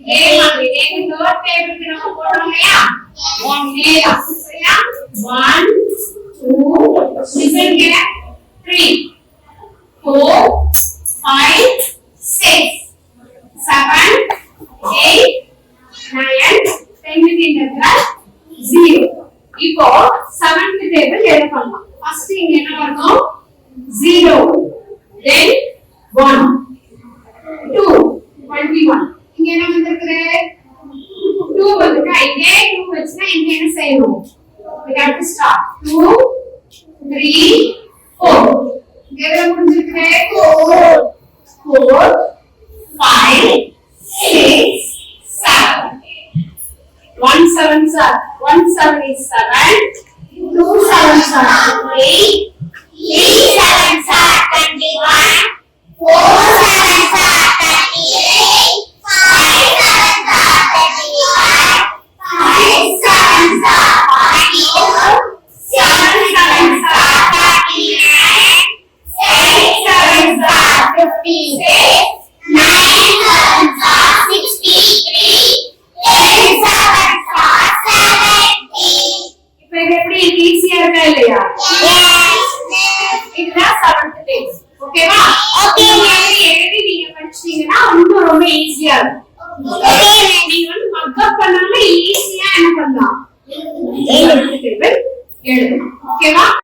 A மாதிரி A third டேபிளுக்கு நம்ம போடுறோம் இல்லையா 1 A தான் சரியா 1 2 listen here 3 4 5 6 7 8 9 10th integral 0 இப்போ 7th டேபிள் எழுத பண்ணலாம் ஃபர்ஸ்ட் இங்க என்ன வரணும் 0 then 1 2 21 இங்க என்ன வந்திருக்கு 2 வந்துட்டா இங்கே 2 வச்சா இங்க என்ன செய்யணும் we have to start 2 3 4 இங்க எவ்வளவு முடிஞ்சிருக்கு 4 5 6 7 1 7s are 1 7 is 7 2 7s are 8 3 7s are 21 4 7s are 38 5 7s are 31 5 7s are 42 7 7s are 39 8 7s are 56 9 7s are 63 8 7s are 70 இப்போ இது எப்படி ஈஸியா இருக்கா இல்லையா இதுதான் 7th டேபிள் ஓகேவா ஓகே எழுதி நீங்க படிச்சீங்கன்னா இன்னும் ரொம்ப ஈஸியா இருக்கும் நீங்க வந்து மக்கப் பண்ணாம ஈஸியா என்ன பண்ணலாம் 7th டேபிள் எழுதணும் ஓகேவா